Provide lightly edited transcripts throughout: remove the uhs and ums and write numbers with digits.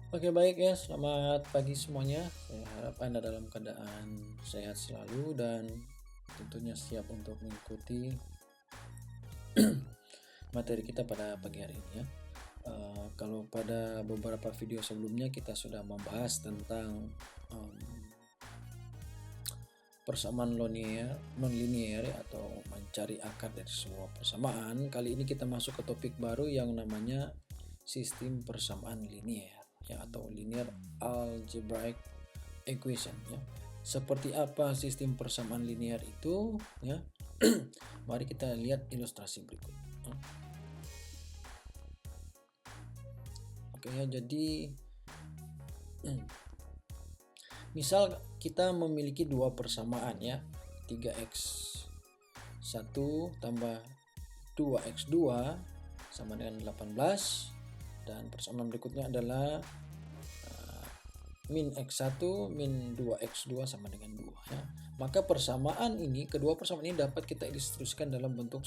Oke, baik ya, selamat pagi semuanya. Saya harap Anda dalam keadaan sehat selalu dan tentunya siap untuk mengikuti materi kita pada pagi hari ini ya. Kalau pada beberapa video sebelumnya kita sudah membahas tentang persamaan non-linear atau mencari akar dari sebuah persamaan. Kali ini kita masuk ke topik baru yang namanya sistem persamaan linear ya, atau linear algebraic equation ya. Seperti apa sistem persamaan linear itu ya? Mari kita lihat ilustrasi berikut. Oke ya, jadi misal kita memiliki dua persamaan ya, 3x1 tambah 2x2 sama dengan 18, dan persamaan berikutnya adalah min x1 min 2x2 sama dengan 2 ya. Maka persamaan ini, kedua persamaan ini dapat kita ilustrasikan dalam bentuk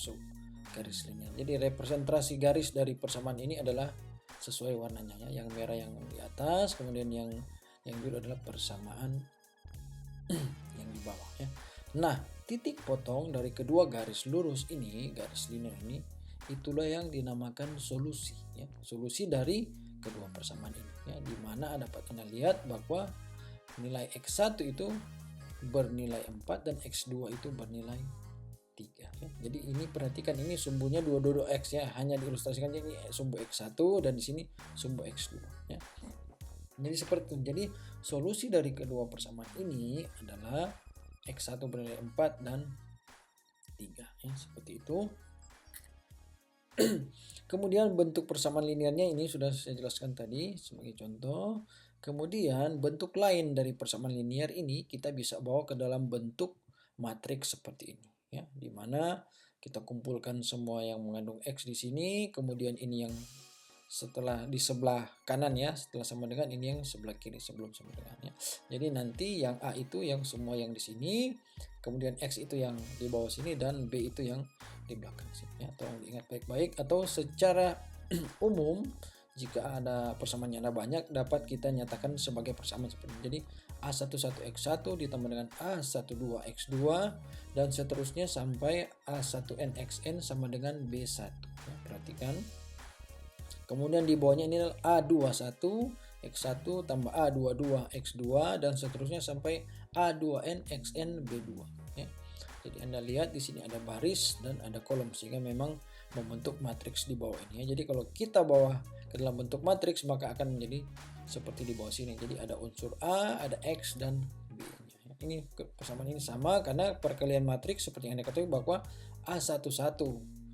garis linear. Jadi representasi garis dari persamaan ini adalah sesuai warnanya ya. Yang merah yang di atas, kemudian yang biru adalah persamaan yang di bawah ya. Nah, titik potong dari kedua garis lurus ini, garis linear ini, itulah yang dinamakan solusi ya. Solusi dari kedua persamaan ini ya, di mana dapat Anda lihat bahwa nilai x1 itu bernilai 4 dan x2 itu bernilai 3 ya. Jadi ini perhatikan, ini sumbunya dua x ya, hanya diilustrasikan ini sumbu x1 dan di sini sumbu x2 ya. Jadi seperti itu. Jadi solusi dari kedua persamaan ini adalah x1 bernilai 4 dan 3 ya, seperti itu. Kemudian bentuk persamaan linearnya ini sudah saya jelaskan tadi sebagai contoh. Kemudian bentuk lain dari persamaan linear ini kita bisa bawa ke dalam bentuk matriks seperti ini ya, di mana kita kumpulkan semua yang mengandung x di sini, kemudian ini yang setelah di sebelah kanan ya, setelah sama dengan ini yang sebelah kiri sebelum sama dengannya. Jadi nanti yang A itu yang semua yang di sini, kemudian X itu yang di bawah sini, dan B itu yang di belakang sini ya. Tolong diingat baik-baik, atau secara umum jika ada persamaan yang ada banyak dapat kita nyatakan sebagai persamaan seperti ini. Jadi A11X1 ditambah dengan A12X2 dan seterusnya sampai A1NXN sama dengan B1 ya, perhatikan. Kemudian di bawahnya ini adalah A21 X1 tambah A22 X2 dan seterusnya sampai A2N XN B2 ya. Jadi Anda lihat di sini ada baris dan ada kolom sehingga memang membentuk matriks di bawah ini ya. Jadi kalau kita bawa ke dalam bentuk matriks maka akan menjadi seperti di bawah sini. Jadi ada unsur A, ada X dan B-nya. Ini persamaan ini sama karena perkalian matriks seperti yang Anda ketahui bahwa A11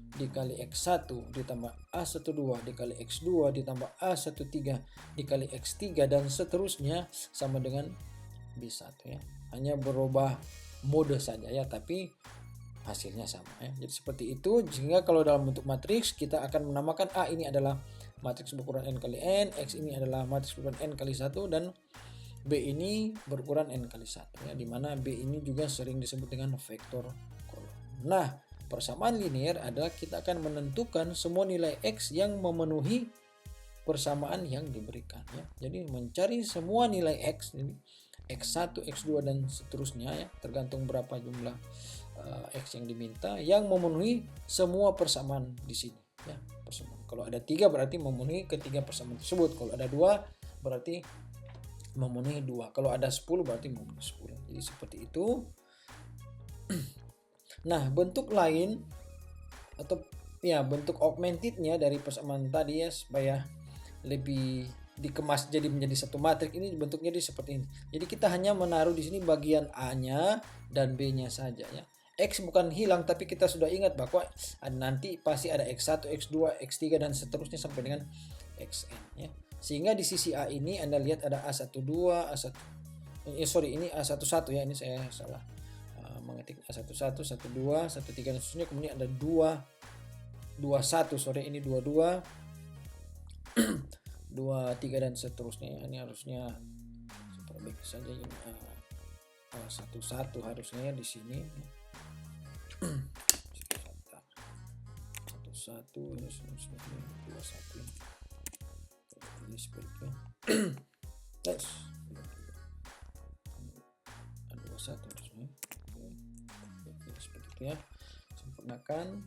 dikali X1 ditambah A12 dikali X2 ditambah A13 dikali X3 dan seterusnya sama dengan B1 ya. Hanya berubah mode saja ya, tapi hasilnya sama ya. Jadi seperti itu. Sehingga kalau dalam bentuk matriks kita akan menamakan A ini adalah matriks berukuran n kali n, X ini adalah matriks berukuran n kali 1 dan B ini berukuran n kali 1 ya, dimana B ini juga sering disebut dengan vektor kolom. Nah, persamaan linear adalah kita akan menentukan semua nilai X yang memenuhi persamaan yang diberikan ya. Jadi mencari semua nilai X, X1, X2 dan seterusnya ya, tergantung berapa jumlah X yang diminta, yang memenuhi semua persamaan di sini ya. Persamaan. Kalau ada 3 berarti memenuhi ketiga persamaan tersebut. Kalau ada 2 berarti memenuhi 2. Kalau ada 10 berarti memenuhi 10. Jadi seperti itu. Nah, bentuk lain atau ya bentuk augmentednya dari persamaan tadi ya, supaya lebih dikemas jadi menjadi satu matriks ini bentuknya seperti ini. Jadi kita hanya menaruh di sini bagian A-nya dan B-nya saja ya. X bukan hilang, tapi kita sudah ingat bahwa nanti pasti ada X1, X2, X3 dan seterusnya sampai dengan XN ya. Sehingga di sisi A ini Anda lihat ada A12, ini A11 ya, ini saya salah mengetik A11, 12, 13 dan seterusnya, kemudian ada 21, ini 22, 23 dan seterusnya. Ini harusnya perbaiki saja, ini A11 harusnya di sini. 11 ini 21. Jadi seperti itu. Yes. 21 harusnya. Oke, seperti itu ya. Sempurnakan.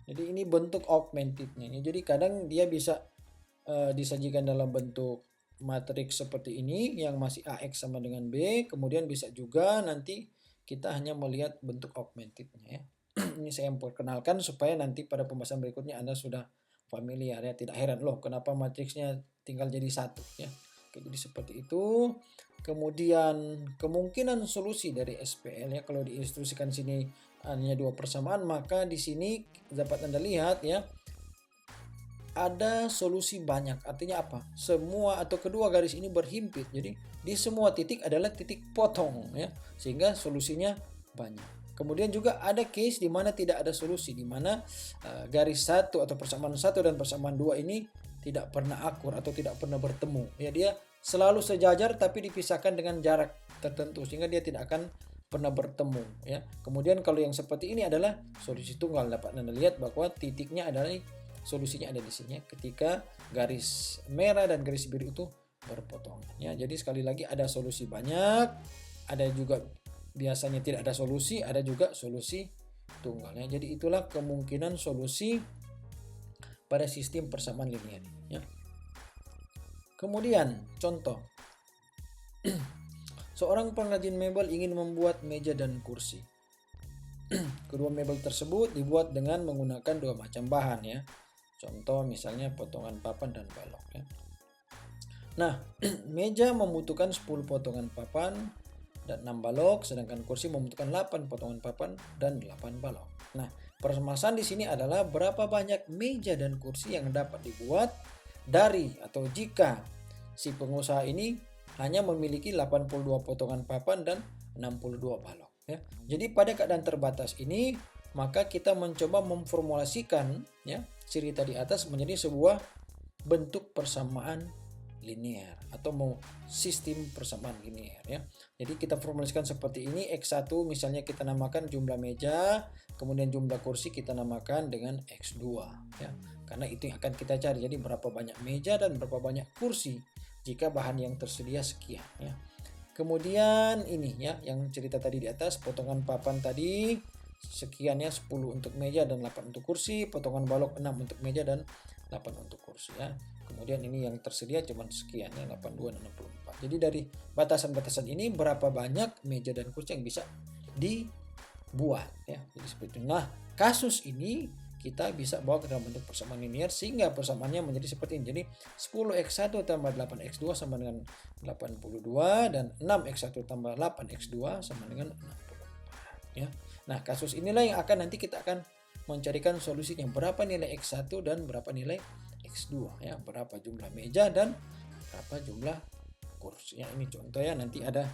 Jadi ini bentuk augmentednya. Jadi kadang dia bisa disajikan dalam bentuk matriks seperti ini yang masih AX sama dengan B. Kemudian bisa juga nanti kita hanya melihat bentuk augmentednya ya. Ini saya perkenalkan supaya nanti pada pembahasan berikutnya Anda sudah familiar ya. Tidak heran loh kenapa matriksnya tinggal jadi satu ya. Oke, jadi seperti itu. Kemudian kemungkinan solusi dari SPL ya, kalau diinstruksikan sini hanya dua persamaan, maka di sini dapat Anda lihat ya, ada solusi banyak. Artinya apa? Semua atau kedua garis ini berhimpit. Jadi di semua titik adalah titik potong ya, sehingga solusinya banyak. Kemudian juga ada case di mana tidak ada solusi, di mana garis satu atau persamaan satu dan persamaan dua ini tidak pernah akur atau tidak pernah bertemu. Ya, dia selalu sejajar tapi dipisahkan dengan jarak tertentu sehingga dia tidak akan pernah bertemu ya. Kemudian kalau yang seperti ini adalah solusi tunggal. Dapat Anda lihat bahwa titiknya adalah solusinya ada di sini ketika garis merah dan garis biru itu berpotongan ya. Jadi sekali lagi ada solusi banyak, ada juga biasanya tidak ada solusi, ada juga solusi tunggal ya. Jadi itulah kemungkinan solusi pada sistem persamaan linear ya. Kemudian contoh, seorang pengrajin mebel ingin membuat meja dan kursi. Kedua mebel tersebut dibuat dengan menggunakan dua macam bahan ya. Contoh misalnya potongan papan dan balok ya. Nah, meja membutuhkan 10 potongan papan dan 6 balok, sedangkan kursi membutuhkan 8 potongan papan dan 8 balok. Nah, permasalahan di sini adalah berapa banyak meja dan kursi yang dapat dibuat dari atau jika si pengusaha ini hanya memiliki 82 potongan papan dan 62 balok ya. Jadi pada keadaan terbatas ini maka kita mencoba memformulasikan ya cerita di atas menjadi sebuah bentuk persamaan linear atau mau sistem persamaan linear ya. Jadi kita formulasikan seperti ini, X1 misalnya kita namakan jumlah meja, kemudian jumlah kursi kita namakan dengan X2 ya. Karena itu yang akan kita cari. Jadi berapa banyak meja dan berapa banyak kursi jika bahan yang tersedia sekian ya. Kemudian ini ya yang cerita tadi di atas, potongan papan tadi sekiannya 10 untuk meja dan 8 untuk kursi, potongan balok 6 untuk meja dan 8 untuk kursi ya. Kemudian ini yang tersedia cuma sekian ya, 82 dan 64. Jadi dari batasan-batasan ini berapa banyak meja dan kursi yang bisa dibuat ya. Jadi seperti itu. Nah, kasus ini kita bisa bawa ke dalam bentuk persamaan linear sehingga persamaannya menjadi seperti ini. Jadi 10x1 tambah 8x2 sama dengan 82 dan 6x1 tambah 8x2 sama dengan 64 ya. Nah, kasus inilah yang akan nanti kita akan mencarikan solusinya, berapa nilai X1 dan berapa nilai X2 ya, berapa jumlah meja dan berapa jumlah kursi ya. Ini contoh ya, nanti ada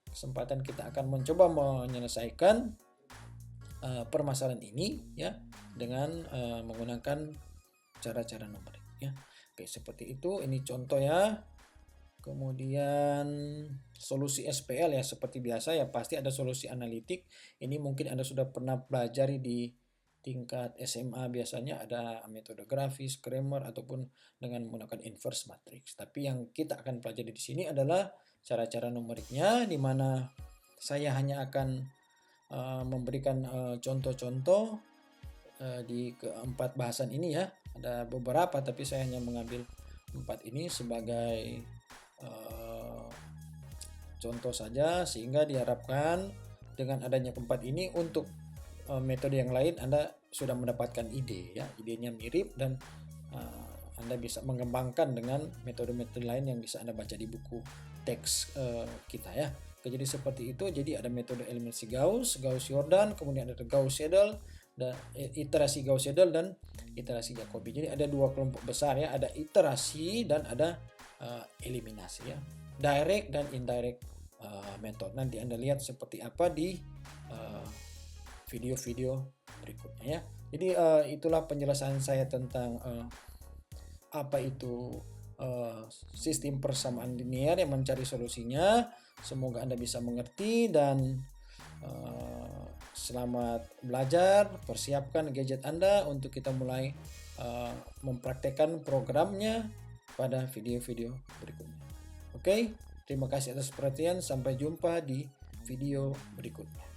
kesempatan kita akan mencoba menyelesaikan permasalahan ini ya dengan menggunakan cara-cara numerik ya. Oke, seperti itu. Ini contoh ya. Kemudian solusi SPL ya seperti biasa ya, pasti ada solusi analitik. Ini mungkin Anda sudah pernah pelajari di tingkat SMA, biasanya ada metode grafis, Cramer ataupun dengan menggunakan inverse matrix. Tapi yang kita akan pelajari di sini adalah cara-cara numeriknya, di mana saya hanya akan memberikan contoh-contoh di keempat bahasan ini ya. Ada beberapa tapi saya hanya mengambil 4 ini sebagai contoh saja, sehingga diharapkan dengan adanya keempat ini untuk metode yang lain Anda sudah mendapatkan ide ya, idenya mirip dan Anda bisa mengembangkan dengan metode-metode lain yang bisa Anda baca di buku teks kita ya. Jadi seperti itu. Jadi ada metode eliminasi Gauss, Gauss-Jordan, kemudian ada Gauss-Seidel dan iterasi Gauss-Seidel dan iterasi Jacobi. Jadi ada dua kelompok besar ya, ada iterasi dan ada eliminasi ya, direct dan indirect method. Nanti Anda lihat seperti apa di video-video berikutnya ya. Jadi itulah penjelasan saya tentang apa itu sistem persamaan linear yang mencari solusinya. Semoga Anda bisa mengerti dan selamat belajar. Persiapkan gadget Anda untuk kita mulai mempraktekkan programnya pada video-video berikutnya. Oke, terima kasih atas perhatian. Sampai jumpa di video berikutnya.